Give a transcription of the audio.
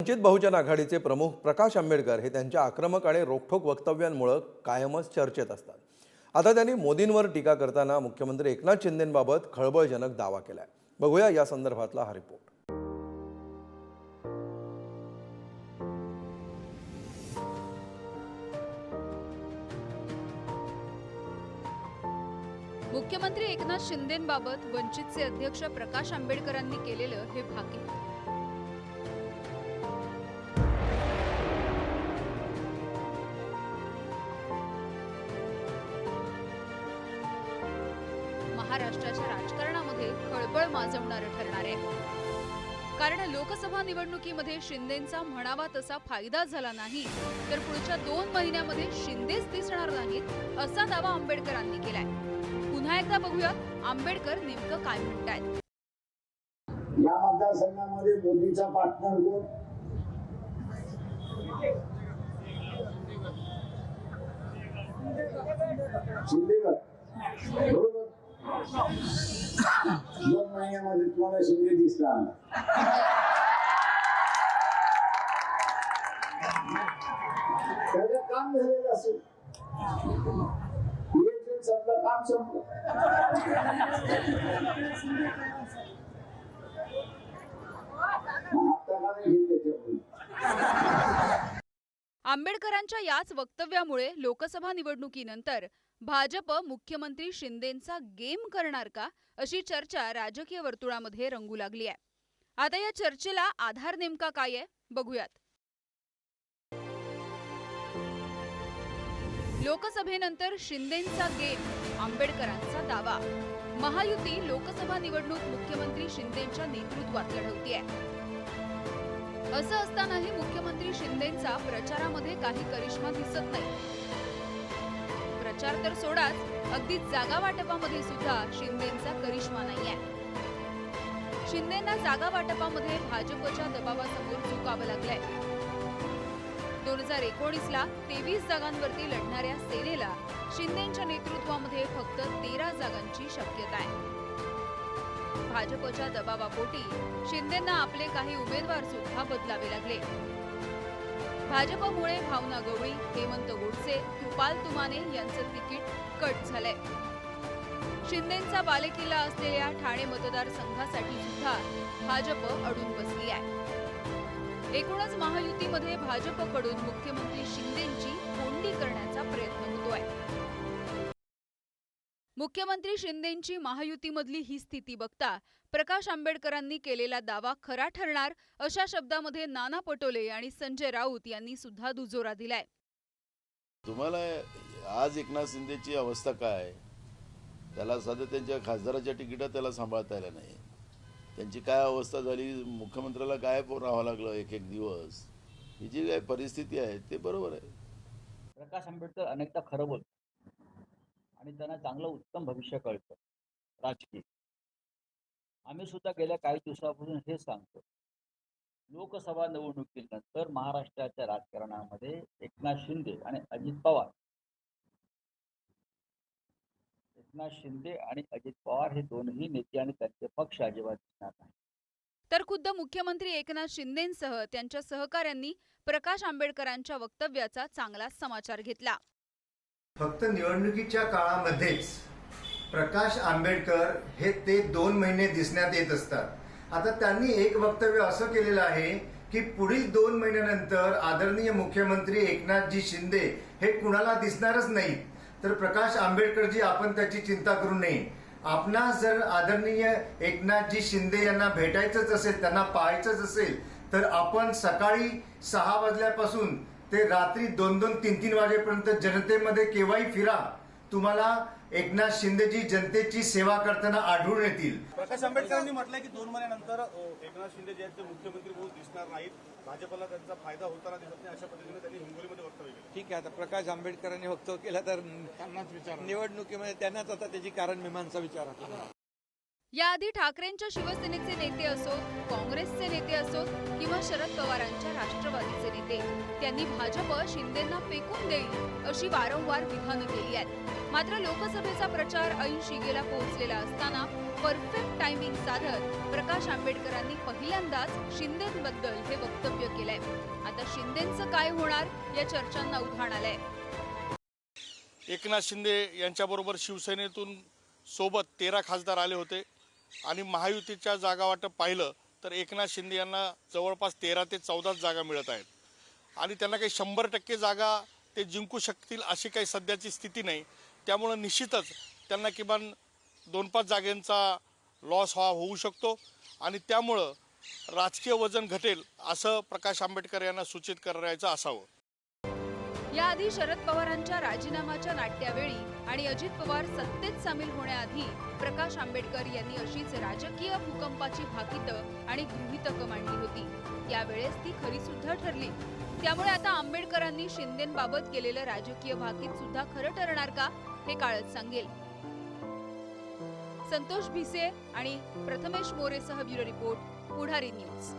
वंचित बहुजन आघाडीचे प्रमुख प्रकाश आंबेडकर हे त्यांच्या आक्रमक आणि रोखठोक वक्तव्यांमुळे कायमच चर्चेत असतात। आता त्यांनी मोदींवर टीका करताना मुख्यमंत्री एकनाथ शिंदेंबाबत खळबळजनक दावा केलाय। बघूया या संदर्भातला हा रिपोर्ट। मुख्यमंत्री एकनाथ शिंदेंबाबत वंचितचे अध्यक्ष प्रकाश आंबेडकरांनी केलेलं हे भाकीत। महाराष्ट्राच्या राजकारणामध्ये खळबळ माजवणारं ठरणार आहे। कारण लोकसभा निवडणुकीमध्ये शिंदेंचा म्हणावा तसा फायदा झाला नाही तर पुढच्या 2 महिन्यामध्ये शिंदेच दिसणार नाहीत असा दावा आंबेडकरांनी केलाय। पुन्हा एकदा बघूया आंबेडकर नेमकं काय म्हणतायत। या मतदारसंघामध्ये मोदीचा पार्टनर कोण? शिंदेगड, बरोबर। 2 महिन्यामध्ये तुम्हाला शिंदे दिसला त्याचं काम झालेलं असेल, इलेक्शन संपलं, काम संपलं। आंबेडकरांच्या याच वक्तव्यामुळे लोकसभा निवडणुकीनंतर भाजप मुख्यमंत्री शिंदेंचा गेम करणार का अशी चर्चा राजकीय वर्तुळामध्ये रंगू लागली आहे। आता या चर्चेला आधार नेमका काय आहे बघूयात। लोकसभेनंतर शिंदेंचा गेम, आंबेडकरांचा दावा। महायुती लोकसभा निवडणूक मुख्यमंत्री शिंदेंच्या नेतृत्वात लढवतीये। असं असतानाही मुख्यमंत्री शिंदेंचा प्रचारामध्ये काही करिश्मा दिसत नाही। प्रचार तर सोडाच, अगदी जागा वाटपामध्ये सुद्धा शिंदेंचा करिश्मा नाहीये। शिंदेंना जागा वाटपामध्ये भाजपच्या दबावासमोर झुकावं लागलंय। 2019 ला 23 जागांवरती लढणाऱ्या सेनेला शिंदेंच्या नेतृत्वामध्ये फक्त 13 जागांची शक्यता आहे। भाजपच्या दबावापोटी शिंदेंना आपले काही उमेदवार सुद्धा बदलावे लागले। भाजपमुळे भावना गवळी, हेमंत गोडसे, कृपाल तुमाने यांचं तिकीट कट झालंय। शिंदेंचा बालेकिल्ला असलेल्या ठाणे मतदारसंघासाठी सुद्धा भाजप अडून बसली आहे। एकूणच महायुतीमध्ये भाजपकडून मुख्यमंत्री शिंदेंची कोंडी करण्याचा प्रयत्न होतोय। मुख्यमंत्री शिंदेंची महायुतीमधली ही स्थिती बघता प्रकाश आंबेडकरांनी केलेला दावा खरा ठरणार अशा शब्दामध्ये नाना पटोले आणि संजय राऊत यांनी सुद्धा दुजोरा दिलाय। तुम्हाला आज एकनाथ शिंदेची अवस्था काय? त्याला साधं त्यांच्या खासदाराच्या तिकीटात त्याला सांभाळता आलं नाही। त्यांची काय अवस्था झाली, मुख्यमंत्र्याला काय राहावं लागलं एक दिवस, ही जी काय परिस्थिती आहे ते बरोबर आहे। प्रकाश आंबेडकर अनेकदा खरं बोलतात आणि त्यांना चांगलं उत्तम भविष्य कळतं राजकीय। आम्ही सुद्धा गेल्या काही दिवसापासून हे सांगतो, लोकसभा निवडणुकीनंतर महाराष्ट्राच्या राजकारणामध्ये एकनाथ शिंदे आणि अजित पवार हे दोन्ही नेते आणि त्यांचे पक्ष अजिबात दिसणार नाही। तर खुद्द मुख्यमंत्री एकनाथ शिंदेंसह त्यांच्या सहकाऱ्यांनी प्रकाश आंबेडकरांच्या वक्तव्याचा चांगलाच समाचार घेतला। फक्त निवडणुकीच्या काळामध्येच प्रकाश आंबेडकर हे ते 2 महिने दिसण्यात येत असतात। आता त्यांनी एक वक्तव्य असं केलेलं आहे की पुढील 2 महिन्यानंतर आदरणीय मुख्यमंत्री एकनाथजी शिंदे हे कुणाला दिसणारच नाहीत। तर प्रकाश आंबेडकरजी, आपण त्याची चिंता करू नये। आपणास जर आदरणीय एकनाथजी शिंदे यांना भेटायचंच असेल, त्यांना पाहायचंच असेल, तर आपण सकाळी 6 वाजल्यापासून ते रात्री 2-2, 3-3 वाजेपर्यंत जनतेमध्ये केव्हाही फिरा, तुम्हाला एकनाथ शिंदेजी जनतेची सेवा करताना आढळून येतील। प्रकाश आंबेडकरांनी म्हटलंय की 2 महिन्यानंतर एकनाथ शिंदे जे आहेत ते मुख्यमंत्री म्हणून दिसणार नाहीत, भाजपला त्यांचा फायदा होताना दिसत नाही, अशा पद्धतीने त्यांनी हिंगोलीमध्ये वक्तव्य केलं। ठीक आहे, आता प्रकाश आंबेडकरांनी वक्तव्य केलं तर त्यांनाच विचार, निवडणुकीमध्ये त्यांनाच आता त्याची कारण मीमांसा विचारा। याआधी ठाकरेंच्या शिवसेनेचे नेते असोत, काँग्रेसचे नेते असोत किंवा शरद पवारांच्या राष्ट्रवादीचे नेते, त्यांनी भाजप शिंदेंना फेकून देईल अशी वारंवार विधानं केली आहेत. मात्र लोकसभेचा प्रचार ऐन शिगेला पोहोचलेला असताना परफेक्ट टायमिंग साधत प्रकाश आंबेडकरांनी पहिल्यांदाच शिंदेंबद्दल हे वक्तव्य केलंय. आता शिंदेंचं काय होणार या चर्चांना उधाण आलंय. एकनाथ शिंदे यांच्याबरोबर शिवसेनेतून सोबत 13 खासदार आले होते आणि महायुतीच्या जागा वाटप पाहिलं तर एकनाथ शिंदे यांना जवळपास 13 ते 14 जागा मिळत आहेत आणि त्यांना काही 100% जागा ते जिंकू शकतील अशी काही सध्याची स्थिती नाही. त्यामुळं निश्चितच त्यांना किमान 2-5 जागांचा लॉस होऊ शकतो आणि त्यामुळं राजकीय वजन घटेल असं प्रकाश आंबेडकर यांना सूचित करायचं असावं. याआधी शरद पवारांच्या राजीनाम्याच्या नाट्यावेळी आणि अजित पवार सत्तेत सामील होण्याआधी प्रकाश आंबेडकर यांनी अशीच राजकीय भूकंपाची भाकितं आणि गृहीतकं मांडली होती. यावेळेस ती खरी सुद्धा ठरली. त्यामुळे आता आंबेडकरांनी शिंदेंबाबत केलेलं राजकीय भाकीत सुद्धा खरं ठरणार का हे काळच सांगेल. संतोष भिसे आणि प्रथमेश मोरेसह ब्युरो रिपोर्ट, पुढारी न्यूज.